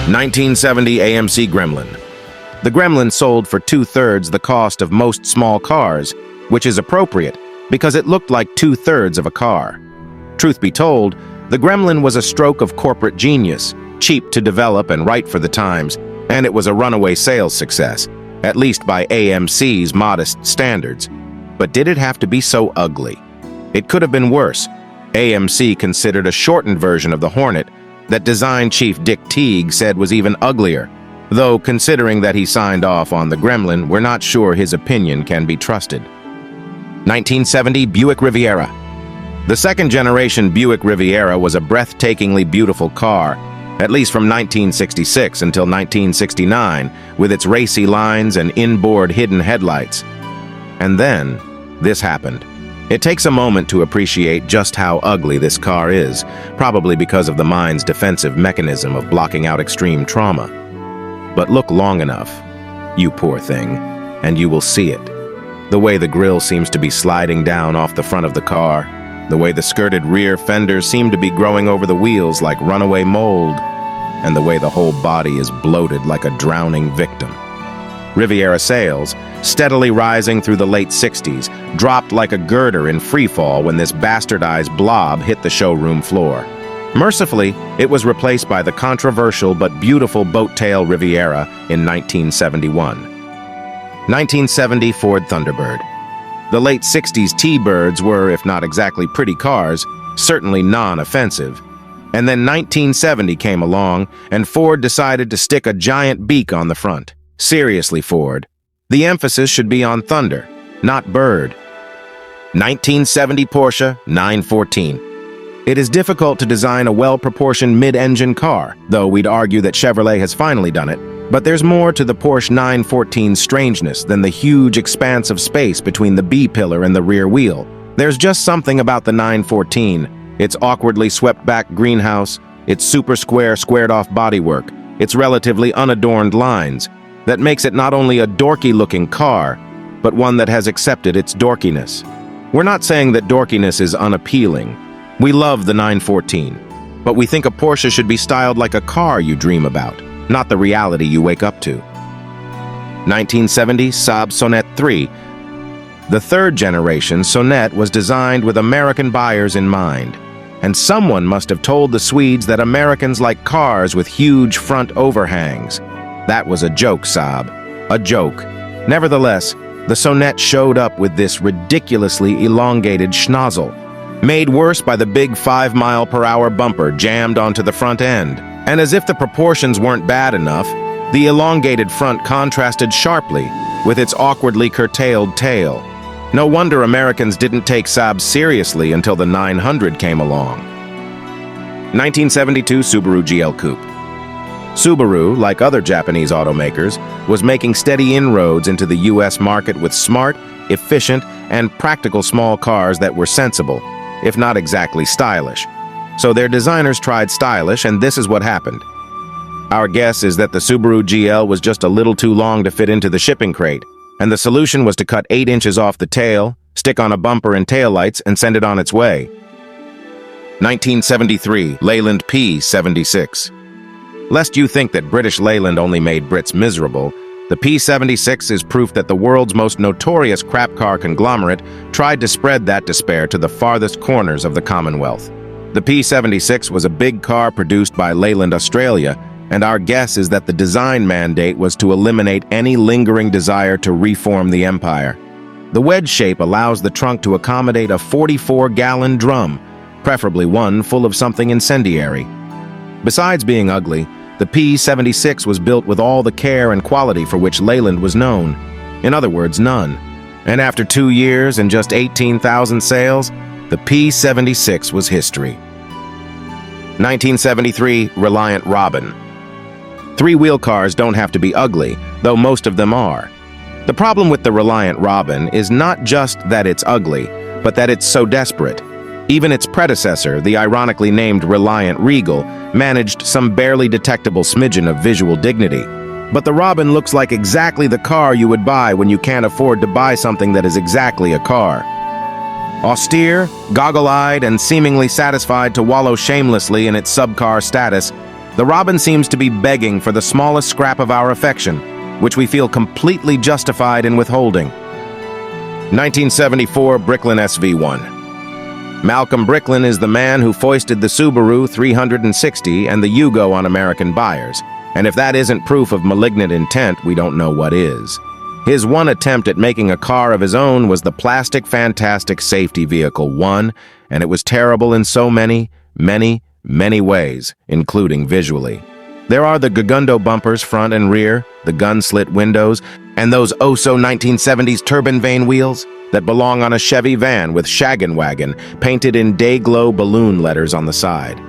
1970 AMC Gremlin. The Gremlin sold for 2/3 the cost of most small cars, which is appropriate because it looked like 2/3 of a car. Truth be told, the Gremlin was a stroke of corporate genius, cheap to develop and right for the times, and it was a runaway sales success, at least by AMC's modest standards. But did it have to be so ugly? It could have been worse. AMC considered a shortened version of the Hornet that design chief Dick Teague said was even uglier, though considering that he signed off on the Gremlin, we're not sure his opinion can be trusted. 1970 Buick Riviera. The second-generation Buick Riviera was a breathtakingly beautiful car, at least from 1966 until 1969, with its racy lines and inboard hidden headlights. And then, this happened. It takes a moment to appreciate just how ugly this car is, probably because of the mind's defensive mechanism of blocking out extreme trauma. But look long enough, you poor thing, and you will see it. The way the grille seems to be sliding down off the front of the car, the way the skirted rear fenders seem to be growing over the wheels like runaway mold, and the way the whole body is bloated like a drowning victim. Riviera sales, steadily rising through the late 60s, dropped like a girder in freefall when this bastardized blob hit the showroom floor. Mercifully, it was replaced by the controversial but beautiful boat-tail Riviera in 1971. 1970 Ford Thunderbird. The late 60s T-Birds were, if not exactly pretty cars, certainly non-offensive. And then 1970 came along, and Ford decided to stick a giant beak on the front. Seriously, Ford. The emphasis should be on thunder, not bird. 1970 Porsche 914. It is difficult to design a well-proportioned mid-engine car, though we'd argue that Chevrolet has finally done it. But there's more to the Porsche 914's strangeness than the huge expanse of space between the B-pillar and the rear wheel. There's just something about the 914, its awkwardly swept-back greenhouse, its super square, squared-off bodywork, its relatively unadorned lines, that makes it not only a dorky-looking car, but one that has accepted its dorkiness. We're not saying that dorkiness is unappealing. We love the 914, but we think a Porsche should be styled like a car you dream about, not the reality you wake up to. 1970 Saab Sonnet 3. The third-generation Sonnet was designed with American buyers in mind, and someone must have told the Swedes that Americans like cars with huge front overhangs. That was a joke, Saab. A joke. Nevertheless, the Sonnet showed up with this ridiculously elongated schnozzle, made worse by the big 5-mile-per-hour bumper jammed onto the front end. And as if the proportions weren't bad enough, the elongated front contrasted sharply with its awkwardly curtailed tail. No wonder Americans didn't take Saab seriously until the 900 came along. 1972 Subaru GL Coupe. Subaru, like other Japanese automakers, was making steady inroads into the US market with smart, efficient, and practical small cars that were sensible, if not exactly stylish. So their designers tried stylish, and this is what happened. Our guess is that the Subaru GL was just a little too long to fit into the shipping crate, and the solution was to cut 8 inches off the tail, stick on a bumper and taillights, and send it on its way. 1973 Leyland P76. Lest you think that British Leyland only made Brits miserable, the P76 is proof that the world's most notorious crap car conglomerate tried to spread that despair to the farthest corners of the Commonwealth. The P76 was a big car produced by Leyland Australia, and our guess is that the design mandate was to eliminate any lingering desire to reform the empire. The wedge shape allows the trunk to accommodate a 44-gallon drum, preferably one full of something incendiary. Besides being ugly, the P76 was built with all the care and quality for which Leyland was known. In other words, none. And after 2 years and just 18,000 sales, the P76 was history. 1973 Reliant Robin. Three-wheel cars don't have to be ugly, though most of them are. The problem with the Reliant Robin is not just that it's ugly, but that it's so desperate. Even its predecessor, the ironically named Reliant Regal, managed some barely detectable smidgen of visual dignity. But the Robin looks like exactly the car you would buy when you can't afford to buy something that is exactly a car. Austere, goggle-eyed, and seemingly satisfied to wallow shamelessly in its subcar status, The Robin seems to be begging for the smallest scrap of our affection, which we feel completely justified in withholding. 1974 Bricklin SV1. Malcolm Bricklin is the man who foisted the Subaru 360 and the Yugo on American buyers, and if that isn't proof of malignant intent, we don't know what is. His one attempt at making a car of his own was the Plastic Fantastic Safety Vehicle 1, and it was terrible in so many ways, including visually. There are the Gugundo bumpers front and rear, the gun-slit windows, and those oh-so 1970s turbine vane wheels that belong on a Chevy van with Shaggin' Wagon painted in day-glow balloon letters on the side.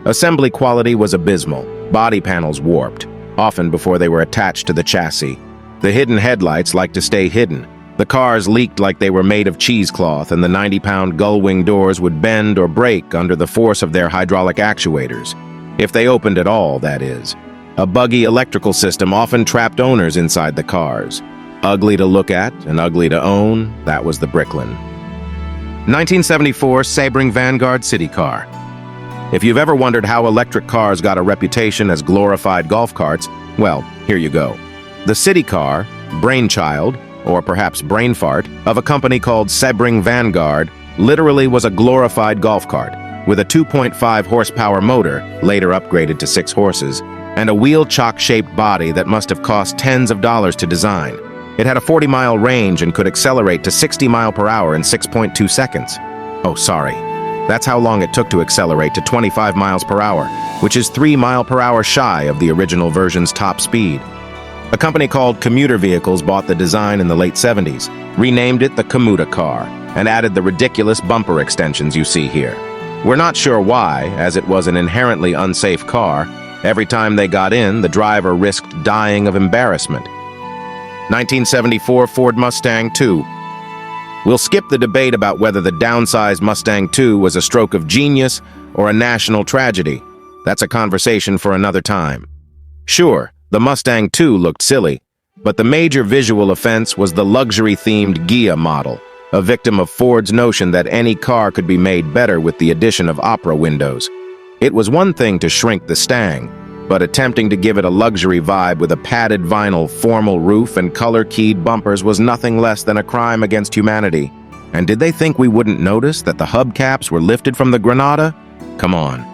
Assembly quality was abysmal, body panels warped, often before they were attached to the chassis. The hidden headlights like to stay hidden. The cars leaked like they were made of cheesecloth, and the 90-pound gull-wing doors would bend or break under the force of their hydraulic actuators. If they opened at all, that is. A buggy electrical system often trapped owners inside the cars. Ugly to look at and ugly to own, that was the Bricklin. 1974 Sebring Vanguard City Car. If you've ever wondered how electric cars got a reputation as glorified golf carts, well, here you go. The city car, brainchild, or perhaps brain fart, of a company called Sebring Vanguard, literally was a glorified golf cart, with a 2.5 horsepower motor, later upgraded to 6 horses, and a wheel chock-shaped body that must have cost tens of dollars to design. It had a 40-mile range and could accelerate to 60 miles per hour in 6.2 seconds. Oh, sorry. That's how long it took to accelerate to 25 miles per hour, which is 3 miles per hour shy of the original version's top speed. A company called Commuter Vehicles bought the design in the late 70s, renamed it the Commuter car, and added the ridiculous bumper extensions you see here. We're not sure why, as it was an inherently unsafe car. Every time they got in, the driver risked dying of embarrassment. 1974 Ford Mustang II. We'll skip the debate about whether the downsized Mustang II was a stroke of genius or a national tragedy. That's a conversation for another time. Sure, the Mustang II looked silly, but the major visual offense was the luxury-themed Ghia model, a victim of Ford's notion that any car could be made better with the addition of opera windows. It was one thing to shrink the Stang, but attempting to give it a luxury vibe with a padded vinyl formal roof and color-keyed bumpers was nothing less than a crime against humanity. And did they think we wouldn't notice that the hubcaps were lifted from the Granada? Come on.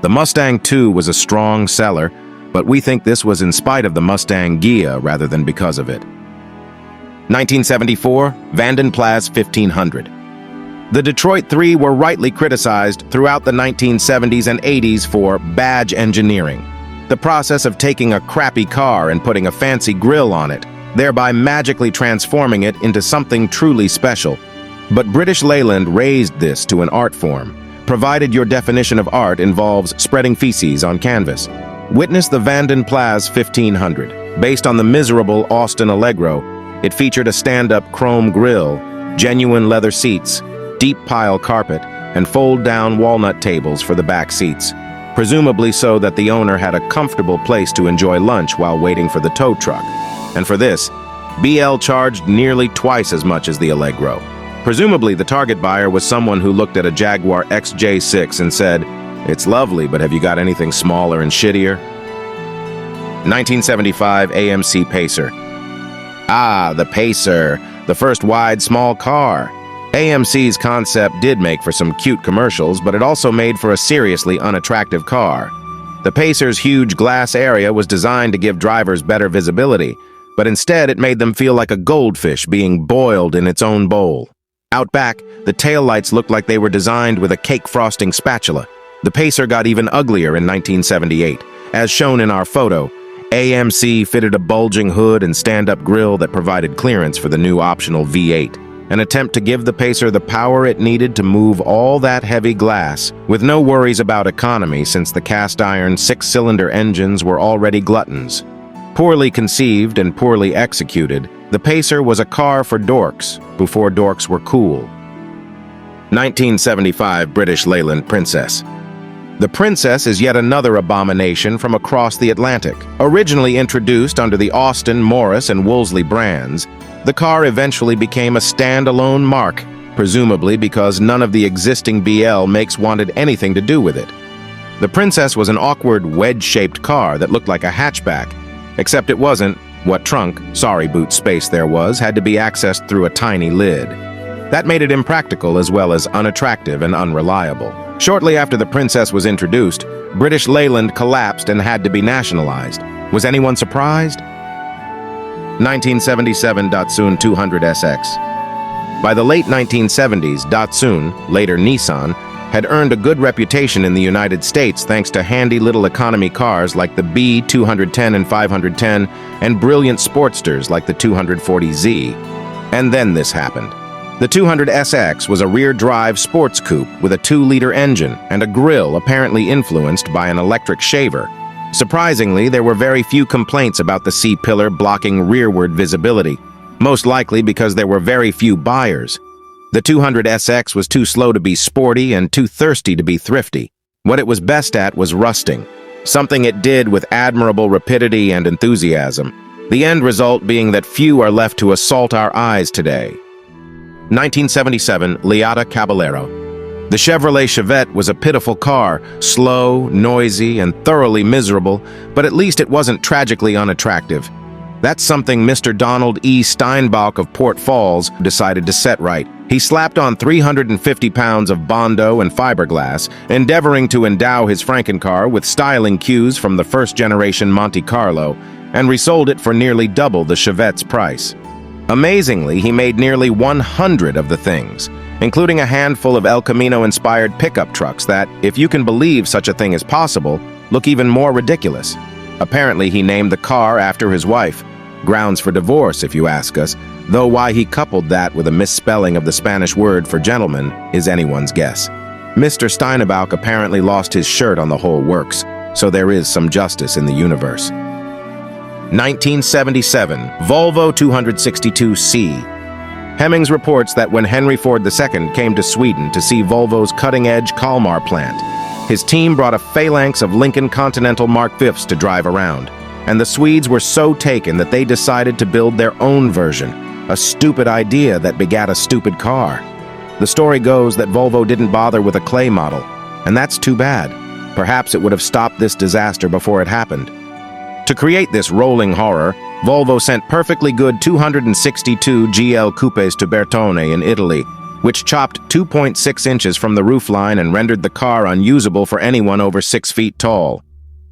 The Mustang II was a strong seller, but we think this was in spite of the Mustang Ghia rather than because of it. 1974 Vanden Plas 1500. The Detroit Three were rightly criticized throughout the 1970s and 80s for badge engineering, the process of taking a crappy car and putting a fancy grille on it, thereby magically transforming it into something truly special. But British Leyland raised this to an art form, provided your definition of art involves spreading feces on canvas. Witness the Vanden Plas 1500. Based on the miserable Austin Allegro, it featured a stand-up chrome grille, genuine leather seats, deep pile carpet, and fold-down walnut tables for the back seats, presumably so that the owner had a comfortable place to enjoy lunch while waiting for the tow truck. And for this, BL charged nearly twice as much as the Allegro. Presumably, the target buyer was someone who looked at a Jaguar XJ6 and said, "It's lovely, but have you got anything smaller and shittier?" 1975 AMC Pacer. Ah, the Pacer, the first wide small car. AMC's concept did make for some cute commercials, but it also made for a seriously unattractive car. The Pacer's huge glass area was designed to give drivers better visibility, but instead it made them feel like a goldfish being boiled in its own bowl. Out back, the taillights looked like they were designed with a cake frosting spatula. The Pacer got even uglier in 1978. As shown in our photo, AMC fitted a bulging hood and stand-up grille that provided clearance for the new optional V8, an attempt to give the Pacer the power it needed to move all that heavy glass, with no worries about economy since the cast-iron 6-cylinder engines were already gluttons. Poorly conceived and poorly executed, the Pacer was a car for dorks before dorks were cool. 1975 British Leyland Princess. The Princess is yet another abomination from across the Atlantic. Originally introduced under the Austin, Morris, and Wolseley brands, the car eventually became a standalone mark, presumably because none of the existing BL makes wanted anything to do with it. The Princess was an awkward, wedge-shaped car that looked like a hatchback, except it wasn't. What trunk, sorry boot space there was, had to be accessed through a tiny lid. That made it impractical as well as unattractive and unreliable. Shortly after the Princess was introduced, British Leyland collapsed and had to be nationalized. Was anyone surprised? 1977 Datsun 200SX. By the late 1970s, Datsun, later Nissan, had earned a good reputation in the United States thanks to handy little economy cars like the B210 and 510 and brilliant sportsters like the 240Z. And then this happened. The 200SX was a rear-drive sports coupe with a 2-liter engine and a grille apparently influenced by an electric shaver. Surprisingly, there were very few complaints about the C-pillar blocking rearward visibility, most likely because there were very few buyers. The 200SX was too slow to be sporty and too thirsty to be thrifty. What it was best at was rusting, something it did with admirable rapidity and enthusiasm, the end result being that few are left to assault our eyes today. 1977 Lada Caballero. The Chevrolet Chevette was a pitiful car, slow, noisy, and thoroughly miserable, but at least it wasn't tragically unattractive. That's something Mr. Donald E. Steinbach of Port Falls decided to set right. He slapped on 350 pounds of Bondo and fiberglass, endeavoring to endow his Frankencar with styling cues from the first-generation Monte Carlo, and resold it for nearly double the Chevette's price. Amazingly, he made nearly 100 of the things, including a handful of El Camino-inspired pickup trucks that, if you can believe such a thing is possible, look even more ridiculous. Apparently, he named the car after his wife. Grounds for divorce, if you ask us, though why he coupled that with a misspelling of the Spanish word for gentleman is anyone's guess. Mr. Steinbach apparently lost his shirt on the whole works, so there is some justice in the universe. 1977 Volvo 262C. Hemmings reports that when Henry Ford II came to Sweden to see Volvo's cutting-edge Kalmar plant, his team brought a phalanx of Lincoln Continental Mark Vs to drive around, and the Swedes were so taken that they decided to build their own version, a stupid idea that begat a stupid car. The story goes that Volvo didn't bother with a clay model, and that's too bad. Perhaps it would have stopped this disaster before it happened. To create this rolling horror, Volvo sent perfectly good 262 GL coupes to Bertone in Italy, which chopped 2.6 inches from the roofline and rendered the car unusable for anyone over 6 feet tall.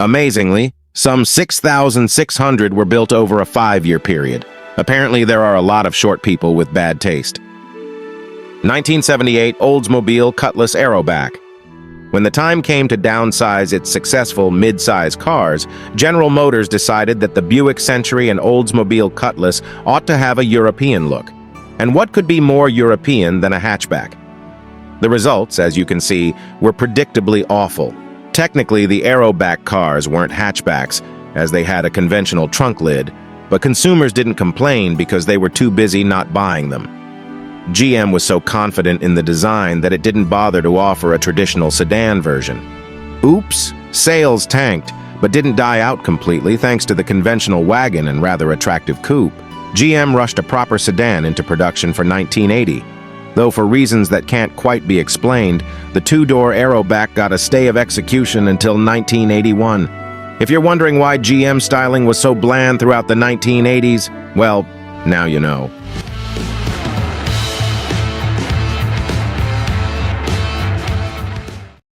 Amazingly, some 6,600 were built over a 5-year period. Apparently, there are a lot of short people with bad taste. 1978 Oldsmobile Cutlass Aeroback. When the time came to downsize its successful mid-size cars, General Motors decided that the Buick Century and Oldsmobile Cutlass ought to have a European look. And what could be more European than a hatchback? The results, as you can see, were predictably awful. Technically, the Aeroback cars weren't hatchbacks, as they had a conventional trunk lid, but consumers didn't complain because they were too busy not buying them. GM was so confident in the design that it didn't bother to offer a traditional sedan version. Oops, sales tanked, but didn't die out completely thanks to the conventional wagon and rather attractive coupe. GM rushed a proper sedan into production for 1980. Though for reasons that can't quite be explained, the 2-door Aeroback got a stay of execution until 1981. If you're wondering why GM styling was so bland throughout the 1980s, well, now you know.